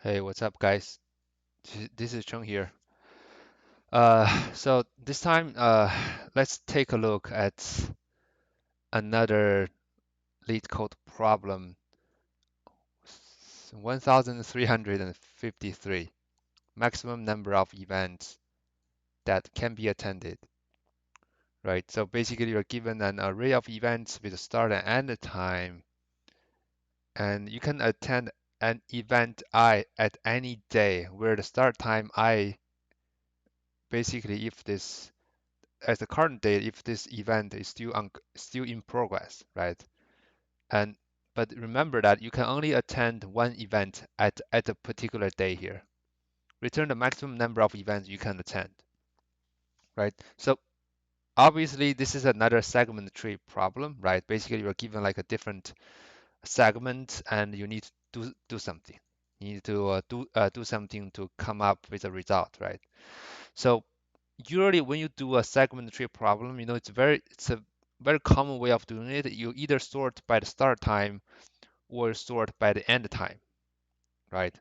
Hey, what's up, guys? This is Chung here. So this time, let's take a look at another LeetCode problem, 1353, maximum number of events that can be attended, right? So basically, you're given an array of events with a start and end time, and you can attend an event I at any day, where the start time I basically, if this at the current date, if this event is still in progress, right? And but remember that you can only attend one event at a particular day here. Return the maximum number of events you can attend, right? So obviously this is another segment tree problem, right? Basically you're given like a different segment and you need to do something. You need to do something to come up with a result, right? So usually when you do a segment tree problem, it's a very common way of doing it. You either sort by the start time or sort by the end time, right?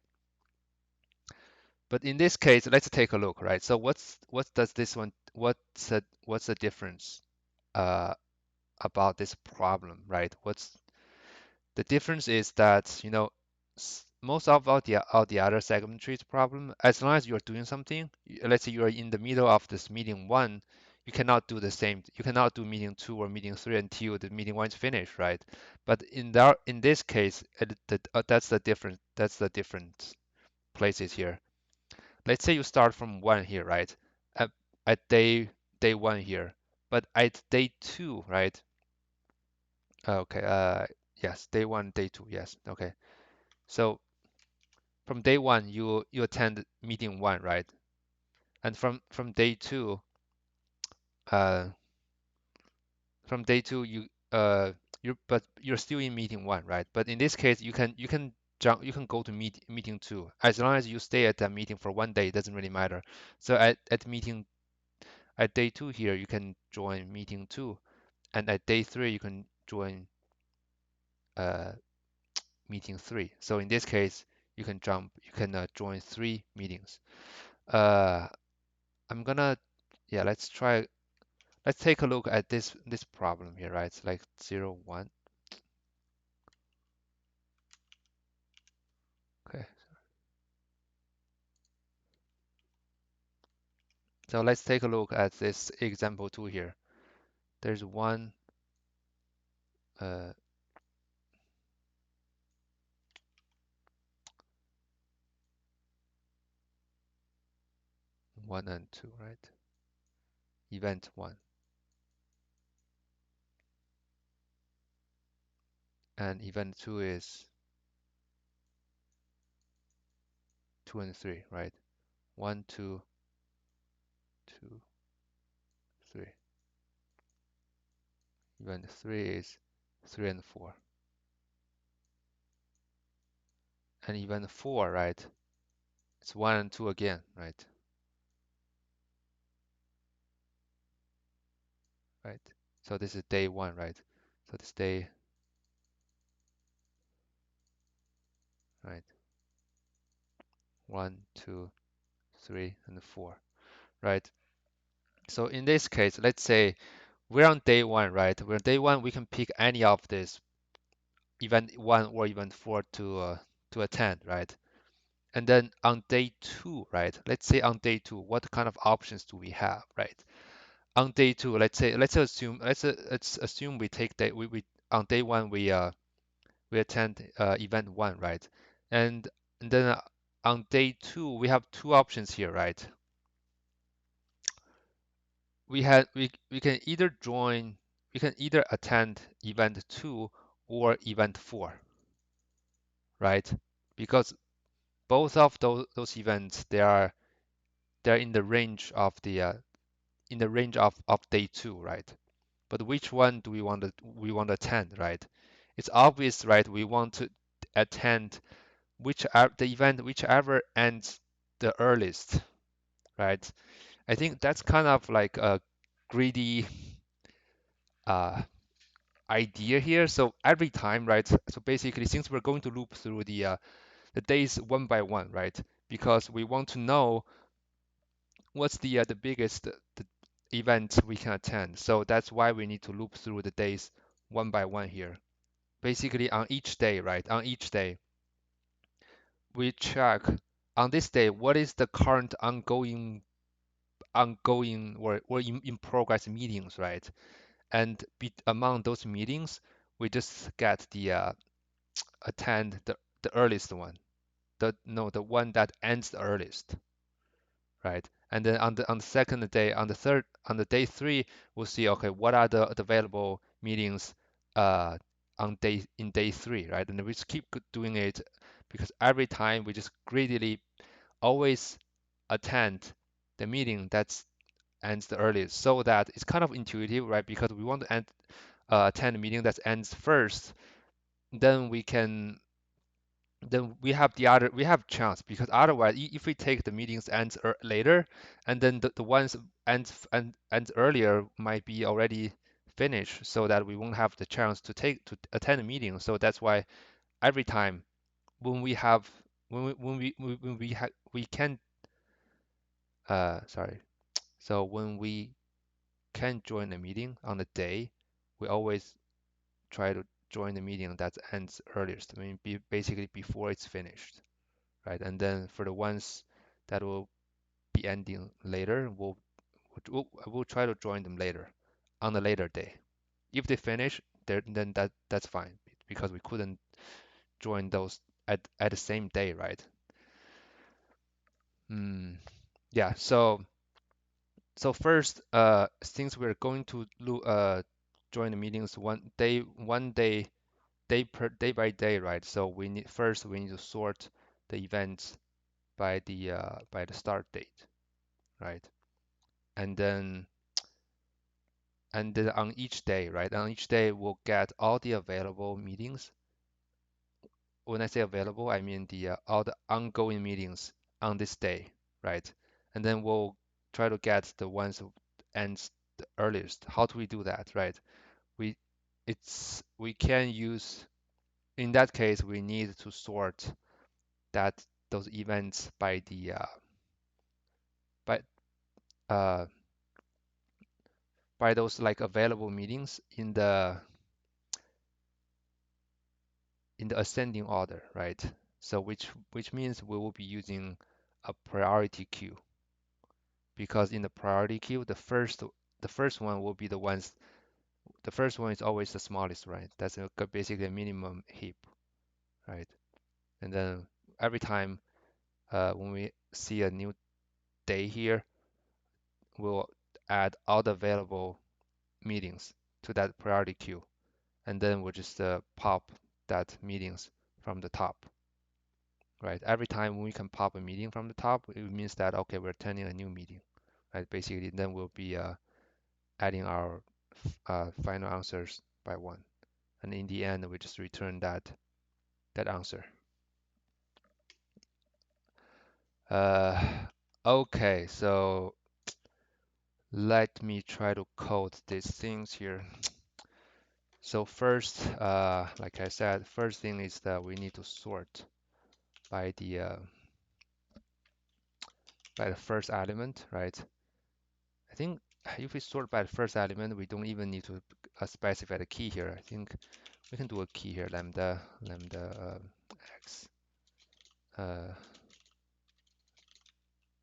But in this case, let's take a look, right? So what does this one what's the difference uh, about this problem, right? What's the difference is that, most of all the other segment trees problem, as long as you're doing something, let's say you're in the middle of this meeting one, you cannot do the same. You cannot do meeting two or meeting three until the meeting one is finished, right? But in this case, that's the different. That's the different places here. Let's say you start from one here, right? At, at day one here, but at day two, right? Okay. Yes, day one, day two. Yes. Okay. So from day one you attend meeting one, right? And from day two, uh, from day two you're still in meeting one, right? But in this case, you can go to meeting two as long as you stay at that meeting for one day. It doesn't really matter. So at day two here, you can join meeting two, and at day three you can join uh, meeting three. So in this case, you can join three meetings. Uh, I'm gonna, yeah, let's take a look at this problem here, right? It's like 0, 1. Okay. So let's take a look at this example 2 here. There's uh, 1 and 2, right? Event 1 and event 2 is 2 and 3, right? 1, 2, 2, 3. Event 3 is 3 and 4. And event 4, right? It's 1 and 2 again, right? Right. So this is day 1, right? So this day, right? 1, 2, 3, and 4, right? So in this case, let's say we're on day 1, right? We're on day 1, we can pick any of this event 1 or event 4 to attend, right? And then on day 2, right? Let's say on day 2, what kind of options do we have, right? On day 2, let's assume we take day we on day 1 we attend event 1, right? And and then on day 2, we have two options here, right? We can either attend event 2 or event 4, right? Because both of those events they're in the range of day 2, right? But which one do we want to attend, right? It's obvious, right? We want to attend whichever ends the earliest, right? I think that's kind of like a greedy uh, idea here. So every time, right? So basically, since we're going to loop through the the days one by one, right? Because we want to know what's the biggest the event we can attend. So that's why we need to loop through the days one by one here. Basically on each day, right? On each day, we check on this day what is the current ongoing or in progress meetings, right? And among those meetings, we just get the attend the earliest one, the one that ends the earliest, right? And then on the second day, on the day three, we'll see, okay, what are the available meetings in day three, right? And we just keep doing it because every time we just greedily always attend the meeting that ends the earliest, so that it's kind of intuitive, right? Because we want to attend a meeting that ends first, then we have we have chance, because otherwise if we take the meetings ends later, and then the ones ends earlier might be already finished, so that we won't have the chance to attend a meeting. So that's why every time when we have when we have we can sorry so when we can join a meeting on the day, we always try to join the meeting that ends earliest. I mean, basically before it's finished, right? And then for the ones that will be ending later, we'll try to join them later, on a later day. If they finish, then that's fine, because we couldn't join those at the same day, right? Hmm. Yeah. So first, since we're going to join the meetings day by day, right? So we need to sort the events by the start date, right? And then on each day, right? On each day, we'll get all the available meetings. When I say available, I mean the all the ongoing meetings on this day, right? And then we'll try to get the ones who ends the earliest. How do we do that, right? We we can use, in that case, we need to sort that those events by uh by those like available meetings in the ascending order, right? So which means we will be using a priority queue, because in the priority queue, the first one will be the first one is always the smallest, right? That's basically a minimum heap, right? And then every time when we see a new day here, we'll add all the available meetings to that priority queue, and then we'll just pop that meetings from the top, right? Every time we can pop a meeting from the top, it means that, okay, we're attending a new meeting, right? Basically, then we'll be adding our final answers by one. And in the end, we just return that answer. Uh, okay, so let me try to code these things here. So first, like I said, first thing is that we need to sort by the first element, right? I think if we sort by the first element, we don't even need to specify the key here. I think we can do a key here, lambda x uh,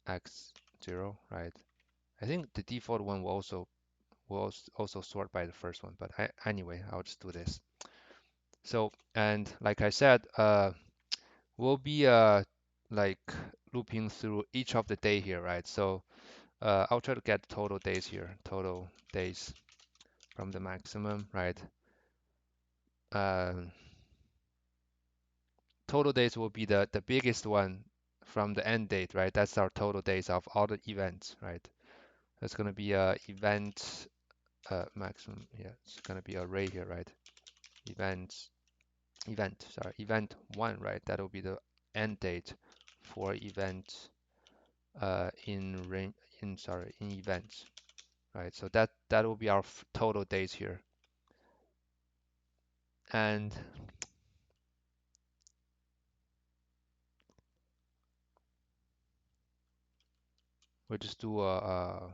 x0, right? I think the default one will also sort by the first one, but anyway, I'll just do this. So, and like I said, we'll be like looping through each of the day here, right? So I'll try to get total days here, total days from the maximum, right? Um, Total days will be the biggest one from the end date, right? That's our total days of all the events, right? That's gonna be a event maximum. Yeah, it's gonna be array here, right? Events, event one, right? That'll be the end date for event in range in events, right? So that will be our total days here. And we'll just do a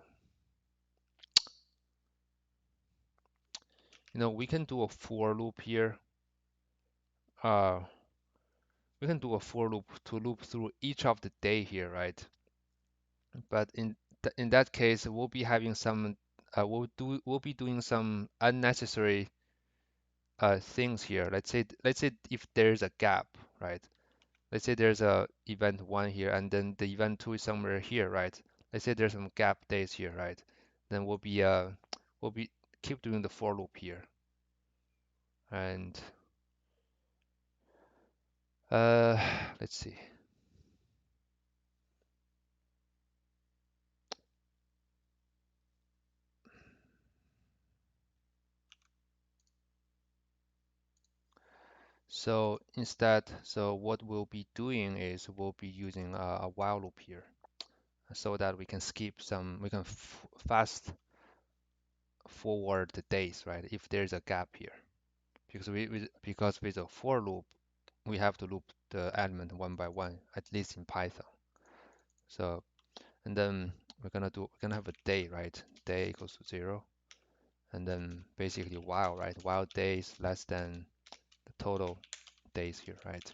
we can do a for loop here. Uh, we can do a for loop to loop through each of the day here, right? But in that case, we'll be having some we'll be doing some unnecessary things here. Let's say if there's a gap, right? Let's say there's a event one here, and then the event two is somewhere here, right? Let's say there's some gap days here, right? Then we'll be keep doing the for loop here, and uh, let's see. So instead, so what we'll be doing is we'll be using a while loop here, so that we can we can fast forward the days, right? If there's a gap here, because because with a for loop, we have to loop the element one by one, at least in Python. So, and then we're gonna have a day, right? Day equals to 0, and then basically while, right? While days less than the total days here, right?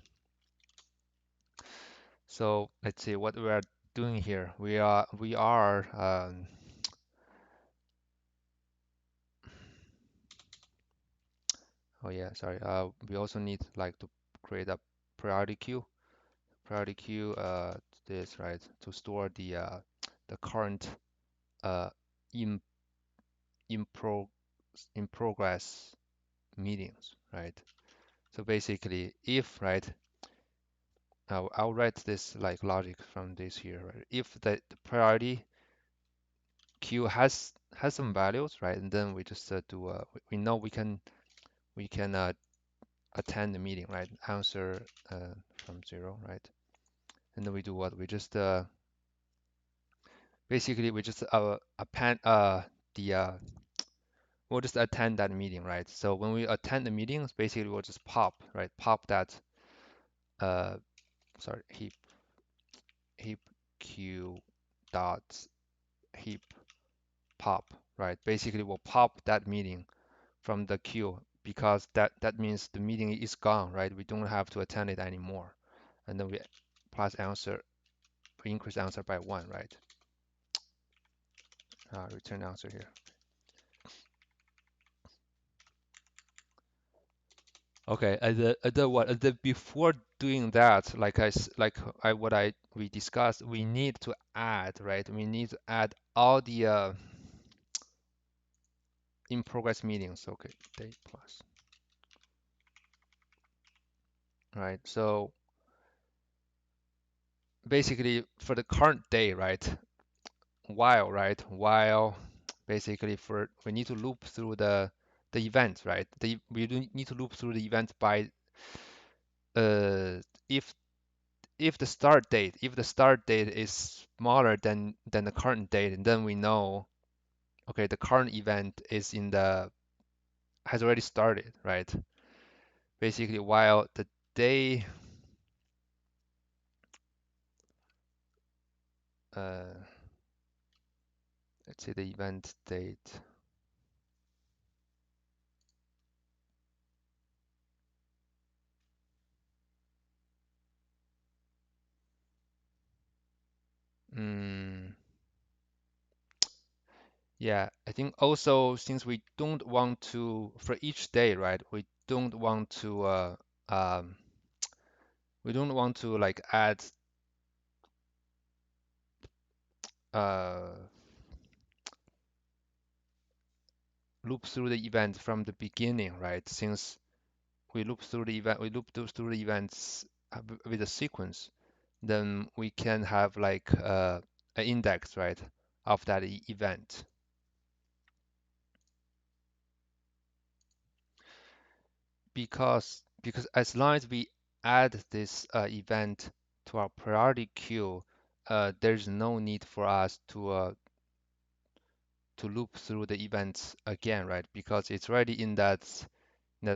So let's see what we are doing here. Oh yeah, sorry. We also need like to create a priority queue. Priority queue, this, right? To store the current uh in in pro in progress meetings, right? So basically, if, right, I'll write this like logic from this here, right? If the priority queue has some values, right, and then we just do we know we can attend the meeting, right? Answer from 0, right? And then we do what? We just basically we just append the we'll just attend that meeting, right? So when we attend the meetings, basically we'll just pop, right? Pop that uh sorry heap queue dot heap pop, right? Basically we'll pop that meeting from the queue because that means the meeting is gone, right? We don't have to attend it anymore. And then we plus answer, we increase answer by 1, right? Return answer here. Okay, before doing that, like I what I we discussed, we need to add, right? We need to add all the in progress meetings. Okay, day plus, right? So basically for the current day, right? While basically for we need to loop through the event, right? We do need to loop through the event by uh if if the start date is smaller than the current date, then we know, okay, the current event is in the has already started, right? Basically, while the day, uh, let's say the event date, mm, yeah, I think also since we don't want to, for each day, right, um, we don't want to like add uh, loop through the event from the beginning, right? Since we loop through the events with a sequence, then we can have like an index, right, of that event. Because as long as we add this event to our priority queue, there's no need for us to loop through the events again, right? Because it's already in that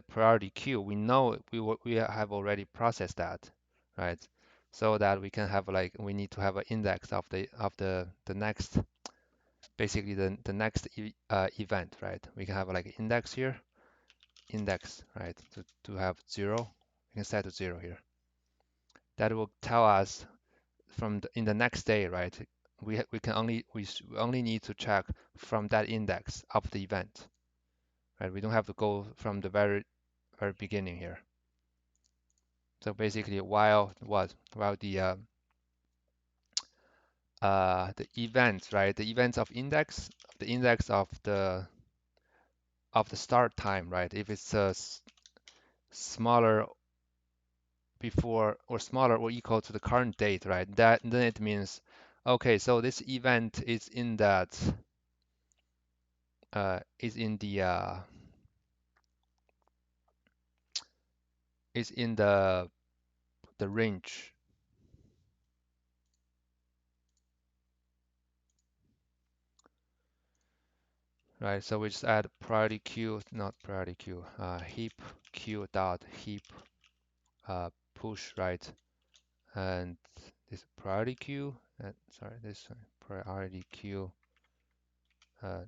priority queue. We know we have already processed that, right? so that we can have like we need to have an index of the next basically the next event, right? We can have like an index here, index, right? To have 0, we can set to 0 here. That will tell us in the next day, right? We can we only need to check from that index of the event, right? We don't have to go from the very beginning here. So basically, while the events, right? The events of index, the index of the start time, right? If it's smaller before or smaller or equal to the current date, right? That then it means okay, so this event is in that is in the is in the range, right? So we just add priority queue, not priority queue, heap queue dot heap push, right? And this priority queue, sorry, this priority queue. Uh,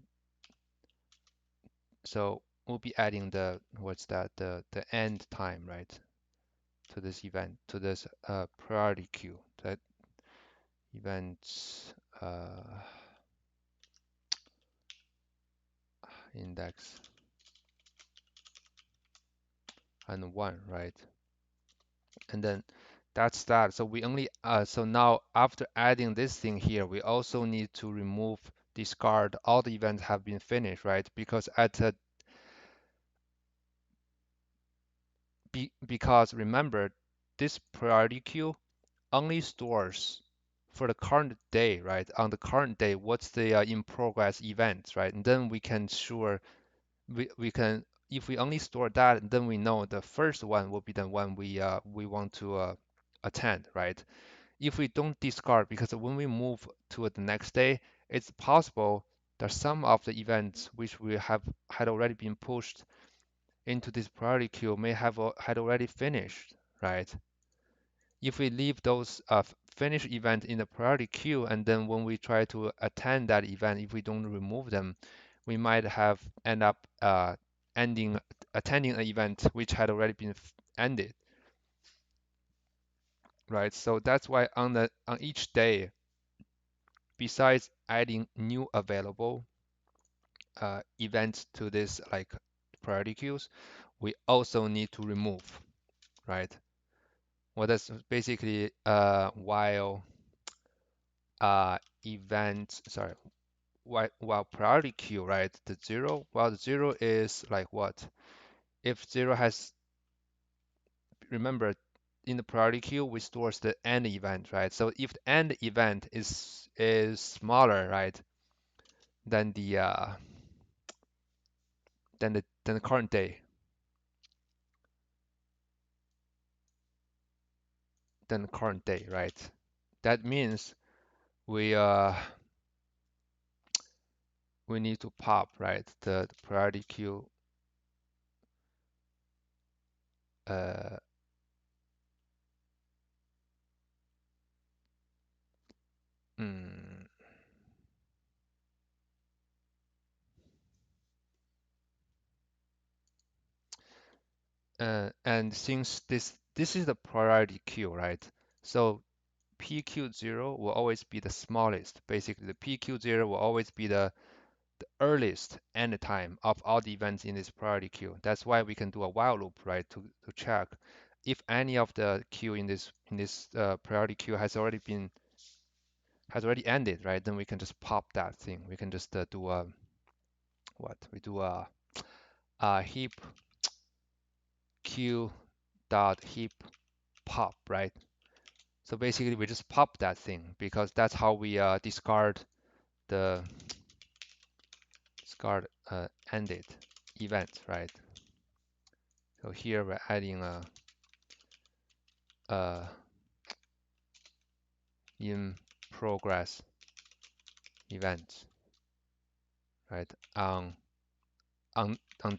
so we'll be adding the what's that the end time, right? To this event, to this priority queue, that events index and 1, right? And then that's that. So we only so now after adding this thing here, we also need to remove discard all the events have been finished, right? Because because remember this priority queue only stores for the current day, right? On the current day, what's the in progress events, right? And then we can sure we can if we only store that, then we know the first one will be the one we want to attend, right? If we don't discard, because when we move to the next day, it's possible that some of the events which we have had already been pushed into this priority queue may have had already finished, right? If we leave those finished event in the priority queue, and then when we try to attend that event, if we don't remove them, we might have end up ending attending an event which had already been ended, right? So that's why on each day, besides adding new available events to this like priority queues, we also need to remove, right? Well, that's basically while event, sorry, while priority queue, right? The 0, well, the 0 is like what? If 0 has, remember, in the priority queue, we stores the end event, right? So if the end event is smaller, right, than the current day, than the current day, right? That means we uh we need to pop, right, the priority queue uh mm, and since this is the priority queue, right? So PQ0 will always be the smallest. Basically, the PQ0 will always be the earliest end time of all the events in this priority queue. That's why we can do a while loop, right, to check if any of the queue in this priority queue has already ended, right? Then we can just pop that thing. We can just do a what? We do a heap queue dot heap pop, right? So basically, we just pop that thing because that's how we the discard ended event, right? So here we're adding a in progress event, right? On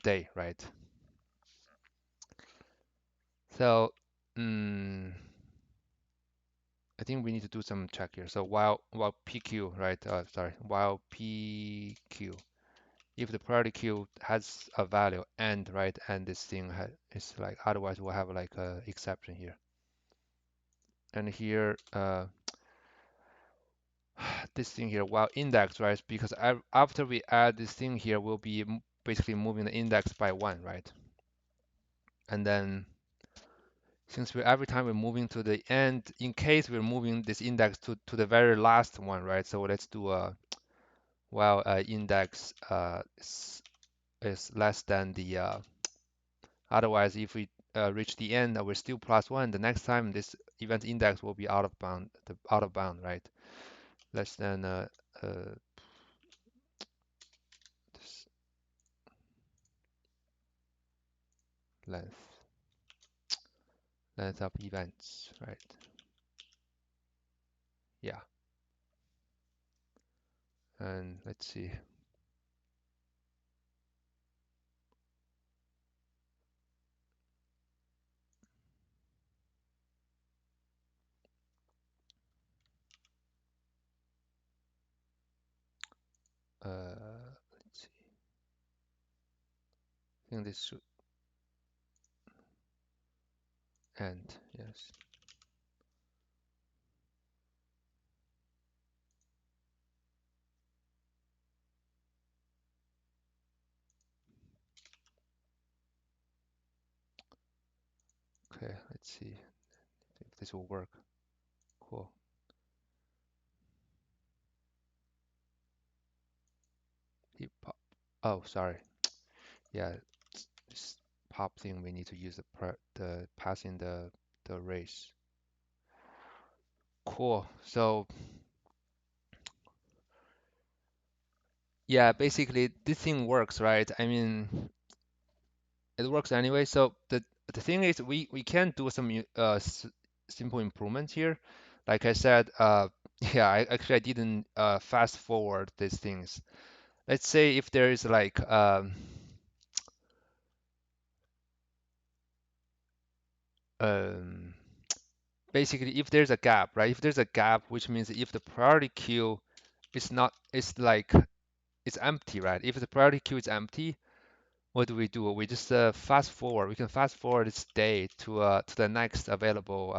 day, right? So mm, I think we need to do some check here. So while PQ, right? Sorry, while PQ, if the priority queue has a value and, right, and this thing is like, otherwise we'll have like a exception here. And here, this thing here, while index, right? Because after we add this thing here, we'll be basically moving the index by one, right? And then since every time we're moving to the end, in case we're moving this index to the very last one, right? So let's do a while index is less than the otherwise if we reach the end we're still plus one, the next time this event index will be out of bound, right? Less than uh, this length of events, right? Yeah, and let's see. Let's see. I think this should end. Yes. Okay. Let's see if this will work. Cool. Hip hop. Oh, sorry. Yeah, this pop thing we need to use the passing the race. Cool. So yeah, basically this thing works, right? I mean, it works anyway. So the thing is, we can do some simple improvements here. Like I said, yeah, I didn't fast forward these things. Let's say if there is like um, basically if there's a gap, right? If there's a gap, which means if the priority queue is not, it's like it's empty, right? If the priority queue is empty, what do? We just fast forward. We can fast forward this day to the next available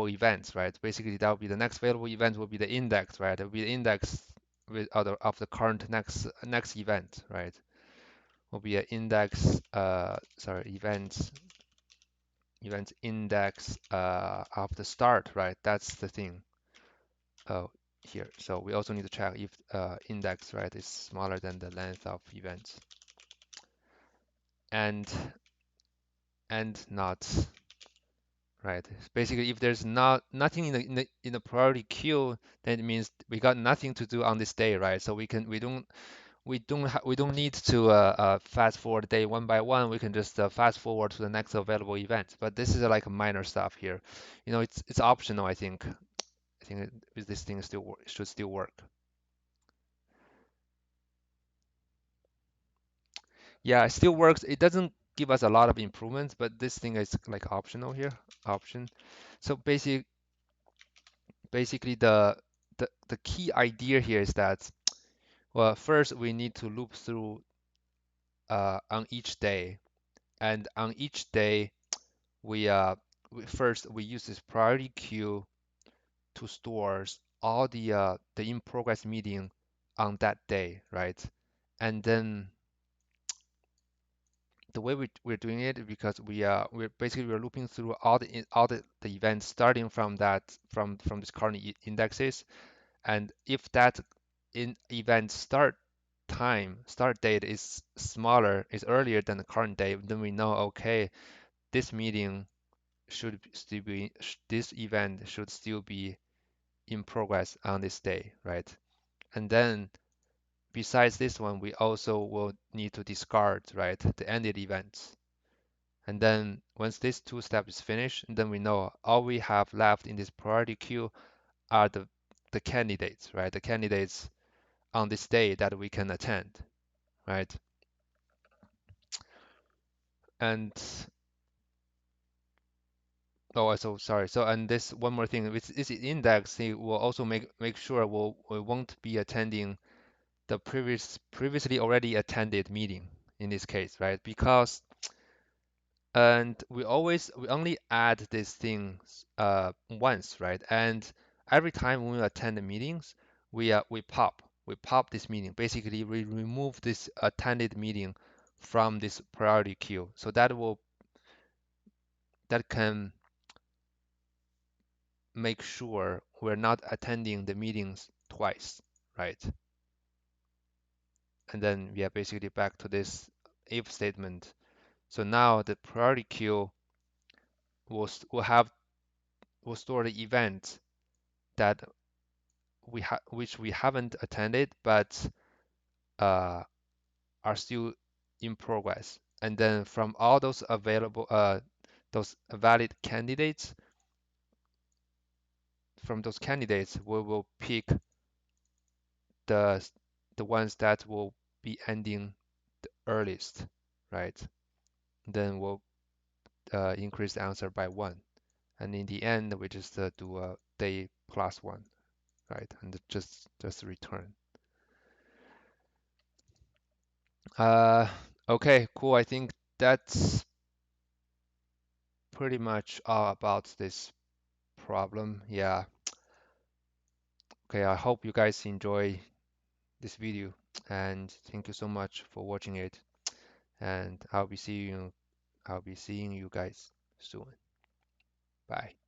events, right? Basically, that will be the next available event will be the index, right? It will be the index with other of the current next event, right? Will be an index sorry, events index of the start, right? That's the thing. Oh, here. So we also need to check if index, right, is smaller than the length of events and not, right. Basically, if there's nothing in the priority queue, then it means we got nothing to do on this day, right? So we don't need to fast forward day one by one. We can just fast forward to the next available event. But this is like minor stuff here. You know, it's optional. I think this thing should still work. Yeah, it still works. It doesn't give us a lot of improvements, but this thing is like optional here. Option. So basically the key idea here is that, well, first we need to loop through on each day, and on each day we first we use this priority queue to store all the in progress meeting on that day, right? And then the way we're doing it, because we're looping through all the events starting from from this current indexes, and if that in event start date is earlier than the current date, then we know, okay, this meeting should still be this event should still be in progress on this day, right? And then besides this one, we also will need to discard, right, the ended events. And then once this two steps is finished, then we know all we have left in this priority queue are the candidates, right? The candidates on this day that we can attend, right? And Oh, so sorry. So, and this one more thing, which is index, it will also make sure we won't be attending the previously already attended meeting in this case, right? Because and we only add these things once, right? And every time when we attend the meetings, we pop this meeting. Basically, we remove this attended meeting from this priority queue. So that can make sure we're not attending the meetings twice, right? And then we are basically back to this if statement. So now the priority queue will store the event that which we haven't attended but uh, are still in progress. And then from all those valid candidates, from those candidates, we will pick the the ones that will be ending the earliest, right? Then we'll increase the answer by one. And in the end, we just do a day plus one, right? And just return. Uh, okay, cool. I think that's pretty much all about this problem. Yeah. Okay, I hope you guys enjoy this video and thank you so much for watching it. And I'll be seeing you guys soon. Bye.